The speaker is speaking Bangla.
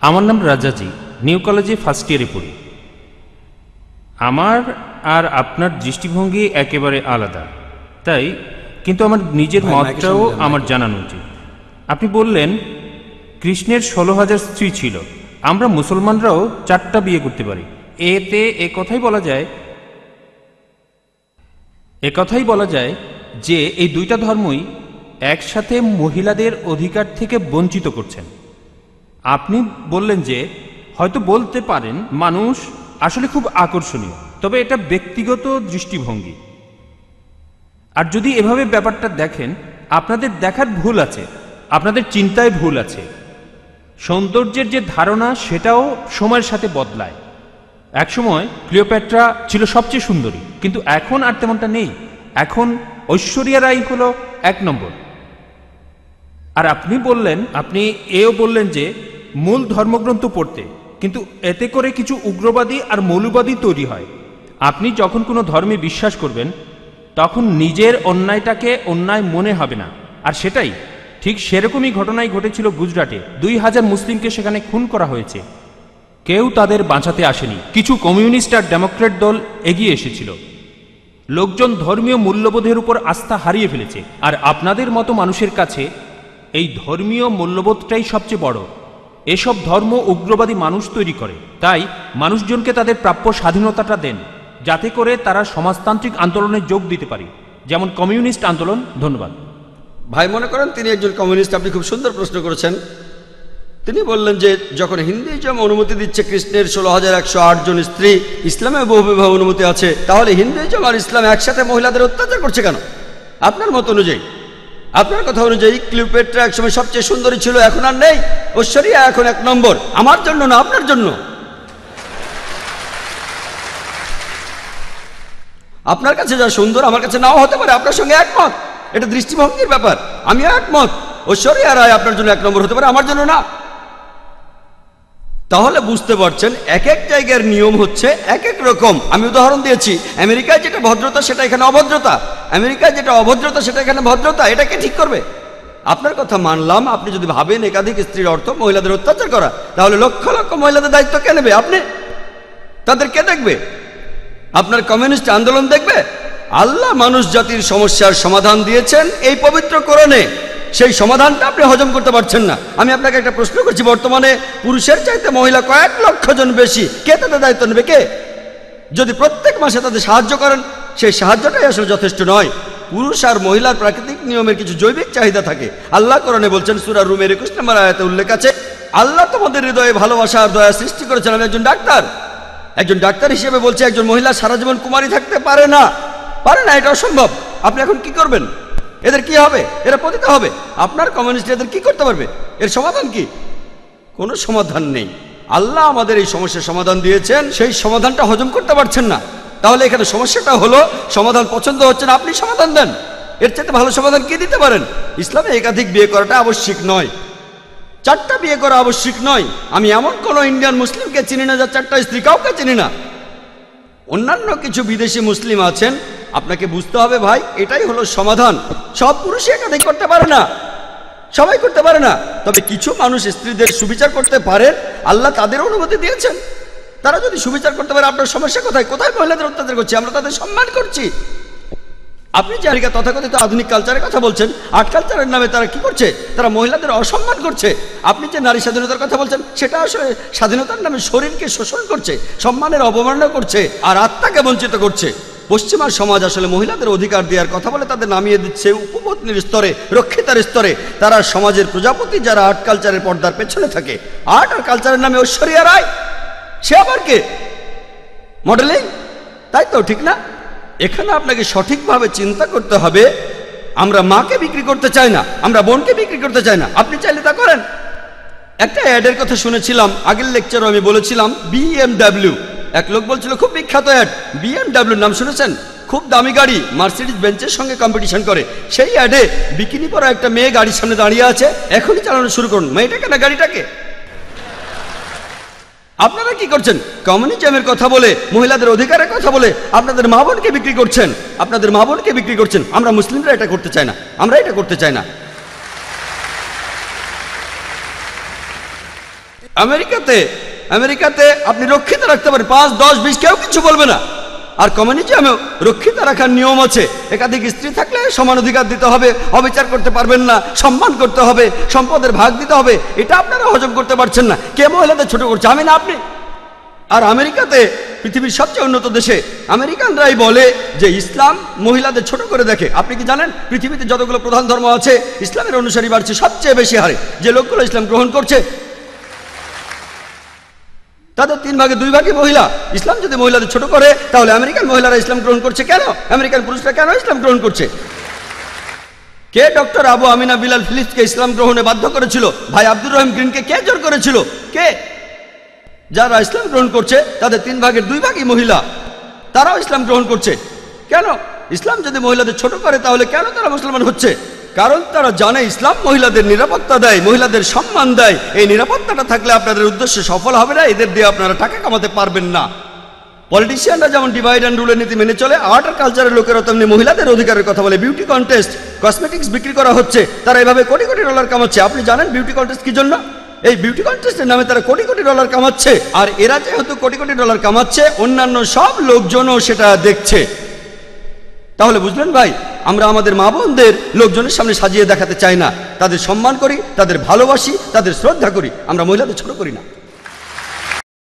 আমার নাম রাজাজি, নিউ কলেজে ফার্স্ট ইয়ারে পড়ি। আমার আর আপনার দৃষ্টিভঙ্গি একেবারে আলাদা, তাই কিন্তু আমার নিজের মতটাও আমার জানানো উচিত। আপনি বললেন কৃষ্ণের 16,000 স্ত্রী ছিল, আমরা মুসলমানরাও 4টা বিয়ে করতে পারি। এতে একথাই বলা যায় যে এই দুইটা ধর্মই একসাথে মহিলাদের অধিকার থেকে বঞ্চিত করছেন। আপনি বললেন যে হয়তো বলতে পারেন মানুষ আসলে খুব আকর্ষণীয়, তবে এটা ব্যক্তিগত দৃষ্টিভঙ্গি। আর যদি এভাবে ব্যাপারটা দেখেন, আপনাদের দেখার ভুল আছে, আপনাদের চিন্তায় ভুল আছে। সৌন্দর্যের যে ধারণা সেটাও সময়ের সাথে বদলায়। একসময় ক্লিওপেট্রা ছিল সবচেয়ে সুন্দরী, কিন্তু এখন আর তেমনটা নেই। এখন ঐশ্বরিয়া রাই হলো 1 নম্বর। আর আপনি এও বললেন যে মূল ধর্মগ্রন্থ পড়তে, কিন্তু এতে করে কিছু উগ্রবাদী আর মৌলবাদী তৈরি হয়। আপনি যখন কোনো ধর্মে বিশ্বাস করবেন তখন নিজের অন্যায়টাকে অন্যায় মনে হবে না। আর সেটাই ঠিক সেরকমই ঘটনাই ঘটেছিল গুজরাটে। 2000 মুসলিমকে সেখানে খুন করা হয়েছে, কেউ তাদের বাঁচাতে আসেনি। কিছু কমিউনিস্ট আর ডেমোক্রেট দল এগিয়ে এসেছিল। লোকজন ধর্মীয় মূল্যবোধের উপর আস্থা হারিয়ে ফেলেছে, আর আপনাদের মতো মানুষের কাছে এই ধর্মীয় মূল্যবোধটাই সবচেয়ে বড়। এসব ধর্ম উগ্রবাদী মানুষ তৈরি করে। তাই মানুষজনকে তাদের প্রাপ্য স্বাধীনতাটা দেন, যাতে করে তারা সমাজতান্ত্রিক আন্দোলনে যোগ দিতে পারে, যেমন কমিউনিস্ট আন্দোলন। ধন্যবাদ। ভাই মনে করেন তিনি একজন কমিউনিস্ট। আপনি খুব সুন্দর প্রশ্ন করেছেন। তিনি বললেন যে যখন হিন্দুইজম অনুমতি দিচ্ছে কৃষ্ণের 16,108 জন স্ত্রী, ইসলামে বহুবিবাহ অনুমতি আছে, তাহলে হিন্দুইজম আর ইসলাম একসাথে মহিলাদের অত্যাচার করছে কেন? আপনার মত অনুযায়ী, আপনার কথা অনুযায়ী ক্লিওপেট্রা একসময় সবচেয়ে সুন্দরী ছিল, এখন আর নেই। ঐশ্বরিয়া এখন 1 নম্বর। আমার জন্য না, আপনার জন্য। আপনার কাছে যা সুন্দর আমার কাছে নাও হতে পারে, আপনার সঙ্গে একমত। এটা দৃষ্টিভঙ্গির ব্যাপার। আমিও একমত, ঐশ্বরিয়া রায় আপনার জন্য 1 নম্বর হতে পারে, আমার জন্য না। তাহলে বুঝতে পারছেন এক এক জায়গার নিয়ম হচ্ছে এক এক রকম। আমি উদাহরণ দিয়েছি, আমেরিকায় যেটা ভদ্রতা সেটা এখানে অভদ্রতা, আমেরিকায় যেটা অভদ্রতা সেটা এখানে ভদ্রতা। এটাকে ঠিক করবে? আপনার কথা মানলাম। আপনি যদি ভাবেন একাধিক স্ত্রীর অর্থ মহিলাদের অত্যাচার করা, তাহলে লক্ষ লক্ষ মহিলাদের দায়িত্ব কে নেবে? আপনি। তাদের কে দেখবে? আপনার কমিউনিস্ট আন্দোলন দেখবে? আল্লাহ মানুষ জাতির সমস্যার সমাধান দিয়েছেন এই পবিত্র কোরআনে। সেই সমাধানটা আপনি হজম করতে পারছেন না। আমি আপনাকে একটা প্রশ্ন করছি, বর্তমানে পুরুষের চাইতে মহিলা কয়েক লক্ষ জন বেশি। কে তাদের দায়িত্ব নেবে? কে? যদি প্রত্যেক মাসে তাদের সাহায্য করেন, সেই সাহায্যটাই আসলে যথেষ্ট নয়। পুরুষ আর মহিলার প্রাকৃতিক নিয়মের কিছু জৈবিক চাহিদা থাকে। আল্লাহ কোরআনে বলছেন, সূরা রুমের 21 নম্বর আয়াতে উল্লেখ আছে, আল্লাহ তোমাদের হৃদয়ে ভালোবাসা আর দয়া সৃষ্টি করেছেন। আমি একজন ডাক্তার হিসেবে বলছি, একজন মহিলা সারা জীবন কুমারী থাকতে পারে না। এটা অসম্ভব। আপনি এখন কি করবেন? এদের কি হবে? এরা পতিত হবে। আপনার কমিউনিস্ট এদের কি করতে পারবে? এর সমাধান কি? কোনো সমাধান নেই। আল্লাহ আমাদের এই সমস্যার সমাধান দিয়েছেন, সেই সমাধানটা হজম করতে পারছেন না। তাহলে এখানে সমস্যাটা হলো সমাধান পছন্দ হচ্ছে না, আপনি সমাধান দেন। এর চাইতে ভালো সমাধান কি দিতে পারেন? ইসলামে একাধিক বিয়ে করাটা আবশ্যিক নয়, 4টা বিয়ে করা আবশ্যিক নয়। আমি এমন কোনো ইন্ডিয়ান মুসলিমকে চিনি না যার 4টা স্ত্রী, কাউকে চিনি না। অন্যান্য কিছু বিদেশি মুসলিম আছেন। আপনাকে বুঝতে হবে ভাই, এটাই হলো সমাধান। সব পুরুষই একাধিক করতে পারে না, সবাই করতে পারে না। তবে কিছু মানুষ স্ত্রীদের সুবিচার করতে পারেন, আল্লাহ তাদের অনুমতি দিয়েছেন। তারা যদি সুবিচার করতে পারে, আপনার সমস্যা কোথায়? কোথায় মহিলাদের অত্যাচার করছি? আমরা তাদের সম্মান করছি। আপনি যে আমেরিকা তথাকথিত আধুনিক কালচারের কথা বলছেন, আর্ট কালচারের নামে তারা কি করছে? তারা মহিলাদের অসম্মান করছে। আপনি যে নারী স্বাধীনতার কথা বলছেন, সেটা আসলে স্বাধীনতার নামে শরীরকে শোষণ করছে, সম্মানের অবমাননা করছে, আর আত্মাকে বঞ্চিত করছে। পশ্চিমা সমাজ আসলে মহিলাদের অধিকার দেওয়ার কথা বলে তাদের নামিয়ে দিচ্ছে উপপত্নীর স্তরে, রক্ষিতার স্তরে। তারা সমাজের প্রজাপতি, যারা আর্ট কালচারের পর্দার পেছনে থাকে। আর্ট আর কালচারের নামে ঐশ্বরিয়া রায়, সে আবার কে? মডেলিং, তাই তো? ঠিক না? এখানে আপনাকে সঠিকভাবে চিন্তা করতে হবে। আমরা মাকে বিক্রি করতে চাই না, আমরা বোনকে বিক্রি করতে চাই না। আপনি চাইলে তা করেন। একটা অ্যাডের কথা শুনেছিলাম, আগের লেকচারও আমি বলেছিলাম, BMW। এক লোক বলছিল, খুব বিখ্যাত অ্যাড, BMW নাম শুনেছেন? খুব দামি গাড়ি, মার্সিডিজ বেঞ্চের সঙ্গে কম্পিটিশন করে। সেই অ্যাডে বিকিনি পরা একটা মেয়ে গাড়ির সামনে দাঁড়িয়ে আছে। এখনই চালানো শুরু করুন, মেয়েটাকে না গাড়িটাকে। আপনারা কি করছেন? কমিউনিজমের কথা বলে, মহিলাদের অধিকারের কথা বলে আপনাদের মা বোনকে বিক্রি করছেন, আপনাদের মা বোনকে বিক্রি করছেন। আমরা মুসলিমরা এটা করতে চাই না, আমরা এটা করতে চাই না। আমেরিকাতে আপনি রক্ষিত রাখতে পারেন 5, 10, 20 কেউ কিছু বলবে না। আর কমিউনিজমেও রক্ষিত রাখার নিয়ম আছে। একাধিক স্ত্রী থাকলে সমান অধিকার দিতে হবে, অবিচার করতে পারবেন না, সম্মান করতে হবে, সম্পদের ভাগ দিতে হবে। এটা আপনারা হজম করতে পারছেন না। কে মহিলাদের ছোট করছে, আমি না আপনি? আর আমেরিকাতে, পৃথিবীর সবচেয়ে উন্নত দেশে, আমেরিকানরাই বলে যে ইসলাম মহিলাদের ছোট করে দেখে। আপনি কি জানেন পৃথিবীতে যতগুলো প্রধান ধর্ম আছে ইসলামের অনুসারী বাড়ছে সবচেয়ে বেশি হারে। যে লোকগুলো ইসলাম গ্রহণ করছে তাদের 3 ভাগে 2 ভাগই মহিলা। ইসলাম যদি মহিলাদের ছোট করে তাহলে আমেরিকান মহিলারা ইসলাম গ্রহণ করছে কেন? আমেরিকান পুরুষরা কেন ইসলাম গ্রহণ করছে? কে ডক্টর আবু আমিনা বিলাল ফিলিপসকে ইসলাম গ্রহণে বাধ্য করেছিল? ভাই আব্দুর রহিম গ্রিনকে কে জোর করেছিল? কে? যারা ইসলাম গ্রহণ করছে তাদের 3 ভাগের 2 ভাগই মহিলা, তারাও ইসলাম গ্রহণ করছে। কেন? ইসলাম যদি মহিলাদের ছোট করে তাহলে কেন তারা মুসলমান হচ্ছে? কারণ তারা জানে ইসলাম মহিলাদের নিরাপত্তা দেয়, মহিলাদের সম্মান দেয়। এই নিরাপত্তাটা থাকলে আপনাদের উদ্দেশ্য সফল হবে না, এদের দিয়ে আপনারা টাকা কামাতে পারবেন না। পলিটিশিয়ানরা যেমন ডিভাইড অ্যান্ড রুলের নীতি মেনে চলে, আর্ট আর কালচারের লোকেরা তেমনি মহিলাদের অধিকারের কথা বলে। বিউটি কন্টেস্ট, কসমেটিক্স বিক্রি করা হচ্ছে, তারা এভাবে কোটি কোটি ডলার কামাচ্ছে। আপনি জানেন বিউটি কন্টেস্ট কি জন্য? এই বিউটি কন্টেস্টের নামে তারা কোটি কোটি ডলার কামাচ্ছে। আর এরা যেহেতু কোটি কোটি ডলার কামাচ্ছে, অন্যান্য সব লোকজনও সেটা দেখছে। তাহলে বুঝলেন ভাই, আমরা আমাদের মা বোনদের লোকজনের সামনে সাজিয়ে দেখাতে চাই না। তাদের সম্মান করি, তাদের ভালোবাসি, তাদের শ্রদ্ধা করি। আমরা মহিলাদের ছোট করি না।